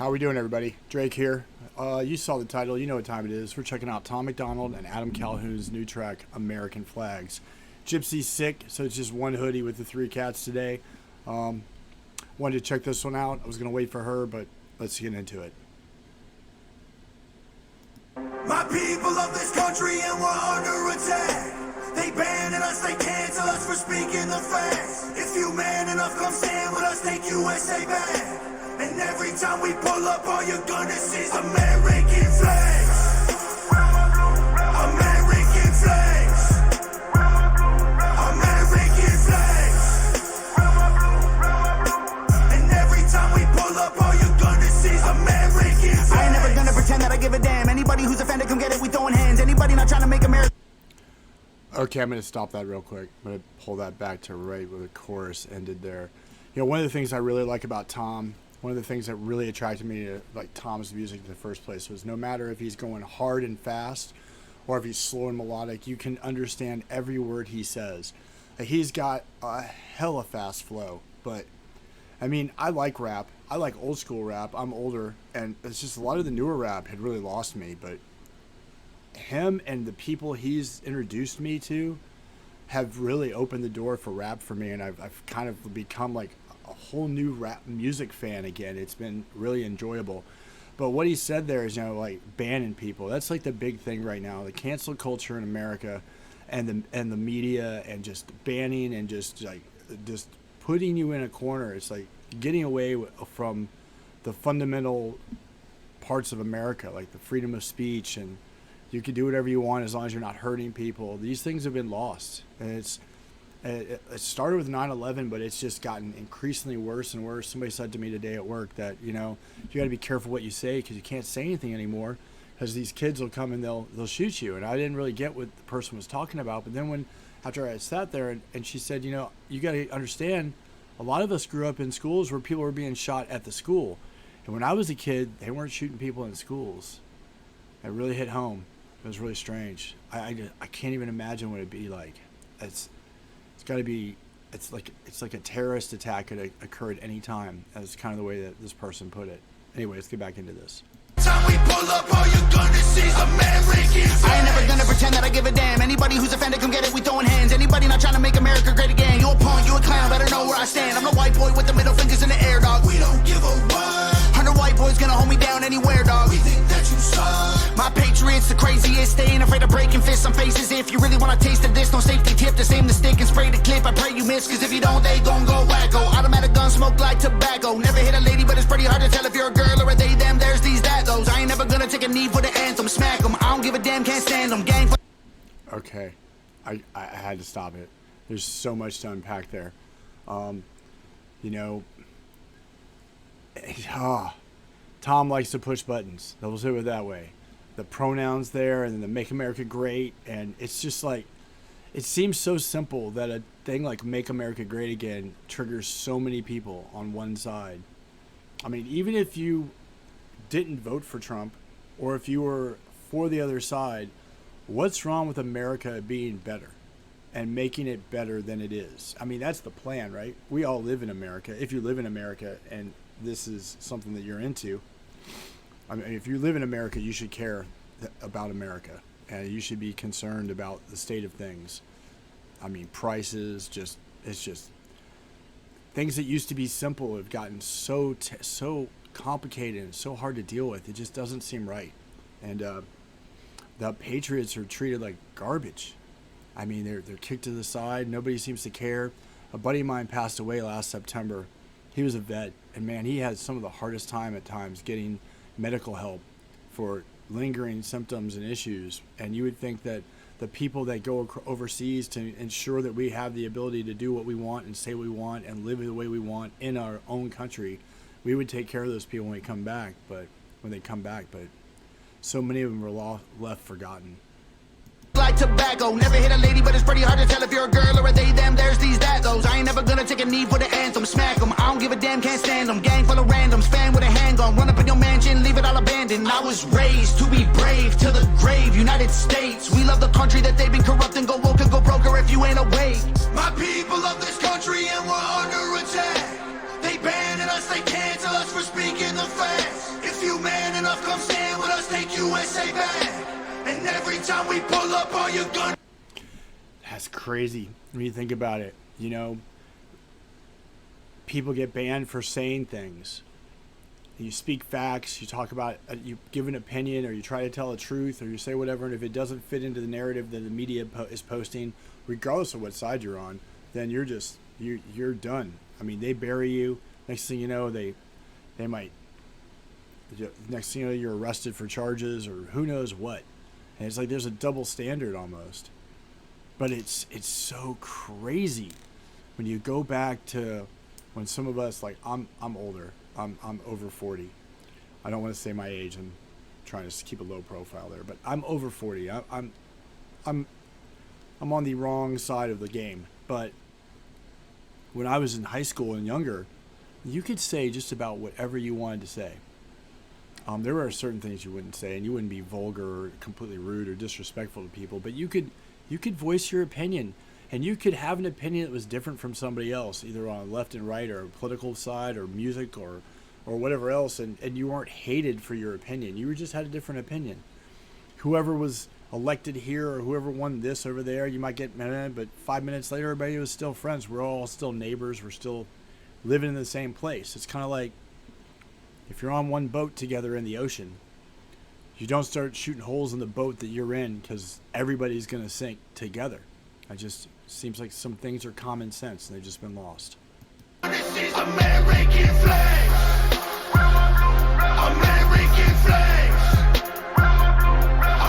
How we doing, everybody? Drake here. You saw the title. You know what time it is. We're checking out Tom MacDonald and Adam Calhoun's new track, American Flags. Gypsy's sick, so it's just one hoodie with the three cats today. Wanted to check this one out. I was going to wait for her, but let's get into it. My people of this country and we're under attack. They banning us, they cancel us for speaking the facts. If you man enough, come stand with us, take USA back. And every time we pull up, all you're gonna see is American flags. American flags. American flags. And every time we pull up, all you're gonna see is American flags. I ain't never gonna pretend that I give a damn. Anybody who's offended, come get it, we throwing hands. Anybody not trying to make America. Okay, I'm going to stop that real quick. I'm going to pull that back to right where the chorus ended there. You know, one of the things I really like about Tom, one of the things that really attracted me to like Tom's music in the first place was no matter if he's going hard and fast or if he's slow and melodic, you can understand every word he says. He's got a hella fast flow, but I mean, I like rap. I like old school rap. I'm older, and it's just a lot of the newer rap had really lost me, but him and the people he's introduced me to have really opened the door for rap for me, and I've kind of become like a whole new rap music fan again. It's been really enjoyable. But what he said there is, you know, like banning people. That's like the big thing right now. The cancel culture in America and the media and just banning and just putting you in a corner. It's like getting away from the fundamental parts of America, like the freedom of speech, and you can do whatever you want as long as you're not hurting people. These things have been lost. And it started with 9/11, but it's just gotten increasingly worse and worse. Somebody said to me today at work that, you know, you got to be careful what you say because you can't say anything anymore because these kids will come and they'll shoot you. And I didn't really get what the person was talking about. But then after I sat there and she said, you know, you got to understand, a lot of us grew up in schools where people were being shot at the school. And when I was a kid, they weren't shooting people in schools. It really hit home. It was really strange. I can't even imagine what it'd be like. It's got to be. It's like a terrorist attack could occur at any time. That's kind of the way that this person put it. Anyway, let's get back into this. Time we pull up, all you're gonna see is American flags. I ain't never gonna pretend that I give a damn. Anybody who's offended, come get it, we throwing hands. Anybody not trying to make America great again. You a punk, you a clown, better know where I stand. I'm the white boy with the middle fingers in the air, dog. We don't give a what. 100 white boys gonna hold me down anywhere, dog. We think that you suck. My patriots the craziest. They ain't afraid of breaking fists on faces. If you really wanna taste of this, no safety tip. Just aim the stick and spray the clip. I pray you miss, cause if you don't, they gon' go wacko. Automatic gun smoke like tobacco. Never hit a lady, but it's pretty hard to tell if you're a girl or a they, them, there's these, that, those. I ain't never gonna take a knee for the anthem. Smack them, I don't give a damn, can't stand them. Gang. Okay, I had to stop it. There's so much to unpack there. You know, Tom likes to push buttons. We'll say it that way. The pronouns there, and then the Make America Great, and it's just like, it seems so simple that a thing like Make America Great Again triggers so many people on one side. I mean, even if you didn't vote for Trump, or if you were for the other side, what's wrong with America being better and making it better than it is? I mean, that's the plan, right? We all live in America. If you live in America and this is something that you're into, I mean, if you live in America, you should care about America, and you should be concerned about the state of things. I mean, prices, it's just things that used to be simple have gotten so complicated and so hard to deal with. It just doesn't seem right. And the patriots are treated like garbage. I mean, they're kicked to the side. Nobody seems to care. A buddy of mine passed away last September. He was a vet, and man, he had some of the hardest time at times getting medical help for lingering symptoms and issues. And you would think that the people that go overseas to ensure that we have the ability to do what we want and say what we want and live the way we want in our own country, we would take care of those people when they come back. But so many of them were left forgotten. Like tobacco, never hit a lady, but it's pretty hard to tell if you're a girl or a they, them, there's these, that, those. I ain't never gonna take a knee for the anthem. Smack them, I don't give a damn, can't stand them. Gang full of randoms, fan with a handgun. Run up in your mansion, leave it all abandoned. I was raised to be brave, to the grave. United States, we love the country that they've been corrupting. Go woke and go broker if you ain't awake. My people of this country and we're under attack. They banning us, they cancel us for speaking the facts. enough, come stand with us, take USA back. And every time we pull up, all you're gonna... That's crazy when you think about it. You know, people get banned for saying things. You speak facts, you talk about, you give an opinion, or you try to tell the truth, or you say whatever, and if it doesn't fit into the narrative that the media is posting, regardless of what side you're on, then you're done. I mean, they bury you. Next thing you know, they might. Next thing you know, you're arrested for charges, or who knows what. And it's like there's a double standard almost. But it's so crazy when you go back to when some of us, like I'm older. I'm over 40. I don't want to say my age. I'm trying to keep a low profile there, but I'm over 40. I'm on the wrong side of the game. But when I was in high school and younger, you could say just about whatever you wanted to say. There were certain things you wouldn't say, and you wouldn't be vulgar or completely rude or disrespectful to people, but you could voice your opinion, and you could have an opinion that was different from somebody else, either on left and right or political side or music or whatever else, and you weren't hated for your opinion. You just had a different opinion. Whoever was elected here or whoever won this over there, you might get mad, but 5 minutes later, everybody was still friends. We're all still neighbors. We're still living in the same place. It's kind of like if you're on one boat together in the ocean, you don't start shooting holes in the boat that you're in because everybody's going to sink together. It just seems like some things are common sense and they've just been lost. This is American flags. American flags.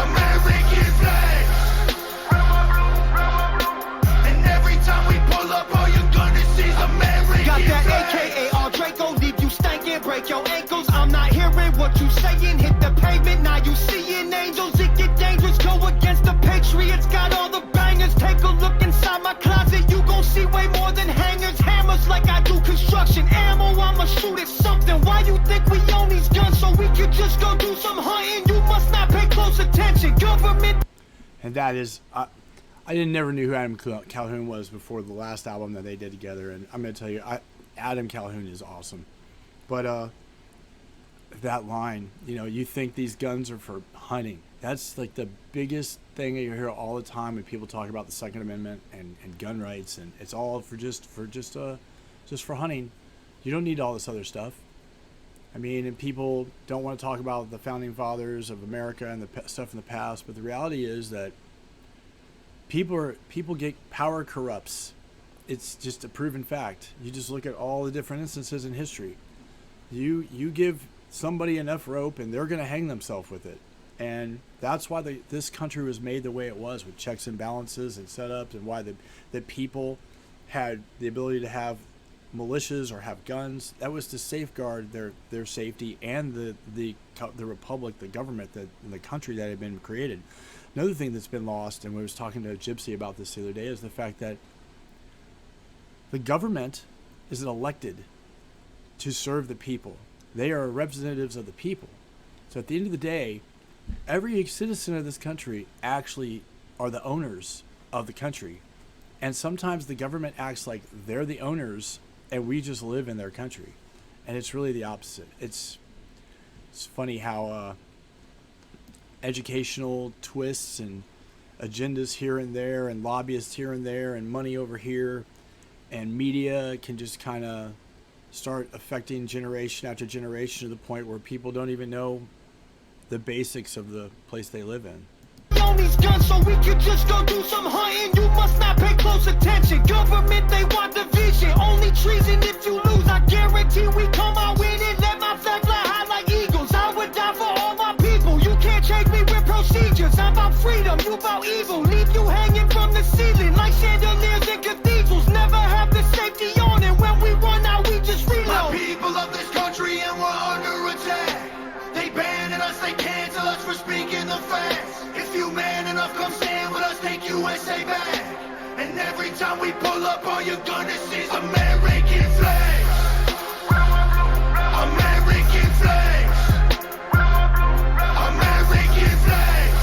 American flags. And every time we pull up, all you're gonna see is American Got that flags. AKA all Draco, leave you stankin', break your ankles. I'm not hearing what you saying. Hit the pavement, now you seeing angels. It get dangerous, go against the Patriots. Got all the bangers. Take a look inside my closet. You gon' see way more than hangers, hammers like I do construction. Ammo, I'ma shoot at something. Why you think we own these guns? So we could just go do some hunting. You must not pay close attention. Government. And that is, I never knew who Adam Calhoun was before the last album that they did together. And I'm going to tell you, Adam Calhoun is awesome. But that line, you know, you think these guns are for hunting. That's like the biggest thing that you hear all the time when people talk about the Second Amendment and gun rights. And it's all for just for hunting. You don't need all this other stuff. I mean, and people don't want to talk about the founding fathers of America and the stuff in the past, but the reality is that people get power corrupts. It's just a proven fact. You just look at all the different instances in history. You give somebody enough rope, and they're going to hang themselves with it. And that's why this country was made the way it was, with checks and balances and setups, and why the people had the ability to have militias or have guns. That was to safeguard their safety and the republic, the government, the country that had been created. Another thing that's been lost, and we was talking to a Gypsy about this the other day, is the fact that the government is elected to serve the people. They are representatives of the people. So at the end of the day, every citizen of this country actually are the owners of the country. And sometimes the government acts like they're the owners and we just live in their country. And it's really the opposite. It's funny how educational twists and agendas here and there and lobbyists here and there and money over here and media can just kind of start affecting generation after generation to the point where people don't even know the basics of the place they live in. On these guns, so we could just go do some hunting. You must not pay close attention. Government, they want division. Only treason if you lose. I guarantee we come out winning. Let my flag fly high like eagles. I would die for all my people. You can't change me with procedures. I'm about freedom, you about evil. Leave you hanging from the ceiling like chandeliers in cathedrals. Never have the safety on, and when we run out, we just reload. My people of this country and we're under attack. They banning us, they cancel us for speaking the facts. If you man enough, come stand with us, take USA back. And every time we pull up, all you're gonna see is American flags. American flags. American flags.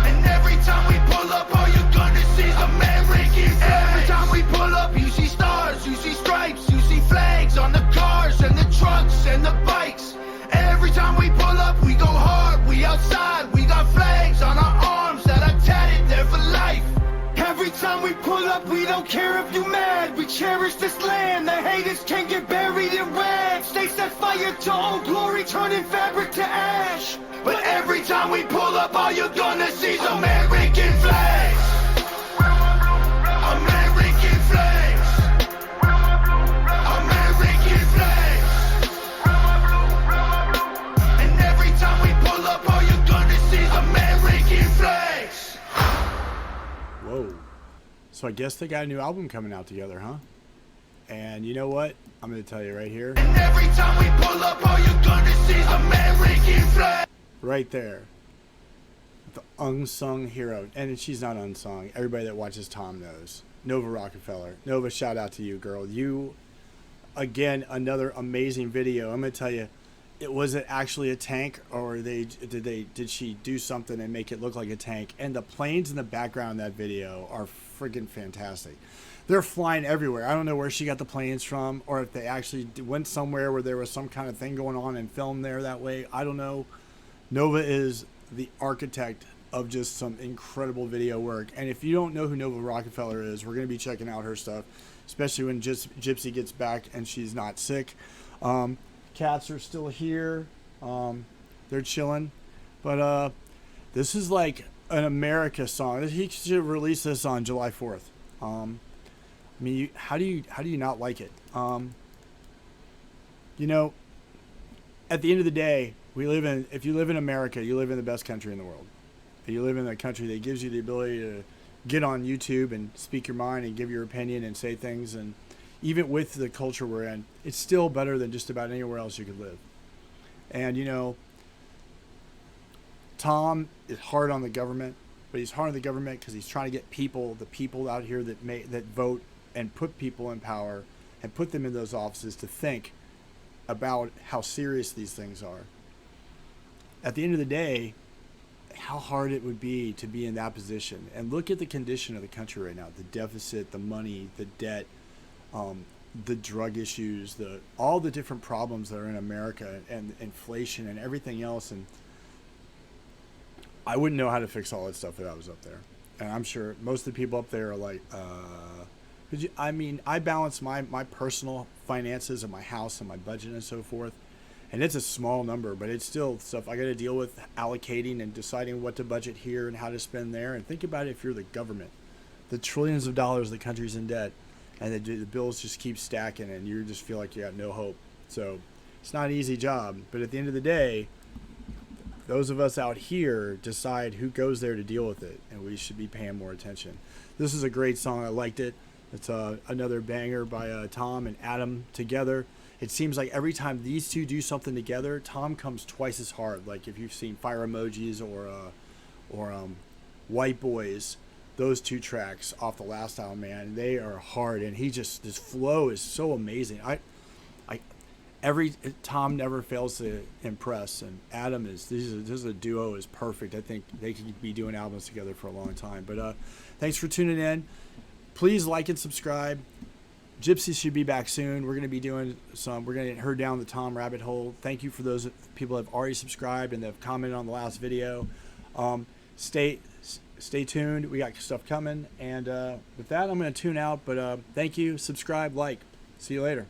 And every time we pull up, all you're gonna see is American flags. Every time we pull up, you see stars, you see stripes, you see flags on the cars and the trucks and the bikes. pull up, we don't care if you mad. We cherish this land, the haters can get buried in rags. They set fire to old glory, turning fabric to ash. But every time we pull up, all you're gonna see is American flags. American flags. American flags. And every time we pull up, all you're gonna see is American flags. Whoa. So I guess they got a new album coming out together, huh? And you know what? I'm going to tell you right here. And every time we pull up, all you're gonna see is American flags. Right there. The unsung hero. And she's not unsung. Everybody that watches Tom knows. Nova Rockefeller. Nova, shout out to you, girl. You, again, another amazing video. I'm going to tell you, was it actually a tank, or did she do something and make it look like a tank? And the planes in the background in that video are friggin' fantastic. They're flying everywhere. I don't know where she got the planes from, or if they actually went somewhere where there was some kind of thing going on and filmed there that way. I don't know. Nova is the architect of just some incredible video work. And if you don't know who Nova Rockefeller is, we're going to be checking out her stuff, especially when Gypsy gets back and she's not sick. Cats are still here. They're chilling. But this is like an America song. He should release this on July 4th. I mean, how do you not like it? You know, at the end of the day, if you live in America, you live in the best country in the world. You live in a country that gives you the ability to get on YouTube and speak your mind and give your opinion and say things. And even with the culture we're in, it's still better than just about anywhere else you could live. And, you know, Tom is hard on the government, but he's hard on the government because he's trying to get the people out here that vote and put people in power and put them in those offices to think about how serious these things are. At the end of the day, how hard it would be to be in that position. And look at the condition of the country right now. The deficit, the money, the debt, the drug issues, all the different problems that are in America, and inflation and everything else. And I wouldn't know how to fix all that stuff if I was up there. And I'm sure most of the people up there are like, I balance my personal finances and my house and my budget and so forth. And it's a small number, but it's still stuff I got to deal with, allocating and deciding what to budget here and how to spend there. And think about it, if you're the government, the trillions of dollars the country's in debt, and the bills just keep stacking, and you just feel like you got no hope. So it's not an easy job. But at the end of the day, those of us out here decide who goes there to deal with it, and we should be paying more attention. This is a great song. I liked it. It's another banger by Tom and Adam together. It seems like every time these two do something together, Tom comes twice as hard. Like if you've seen Fire Emojis or White Boys, those two tracks off the last album, man, they are hard. And his flow is so amazing. Tom never fails to impress, and Adam this is a duo is perfect. I think they could be doing albums together for a long time. But thanks for tuning in. Please like and subscribe. Gypsy should be back soon. We're going to be doing we're going to get her down the Tom rabbit hole. Thank you for those people that have already subscribed and that have commented on the last video. Stay tuned. We got stuff coming. And with that, I'm going to tune out. But thank you. Subscribe, like. See you later.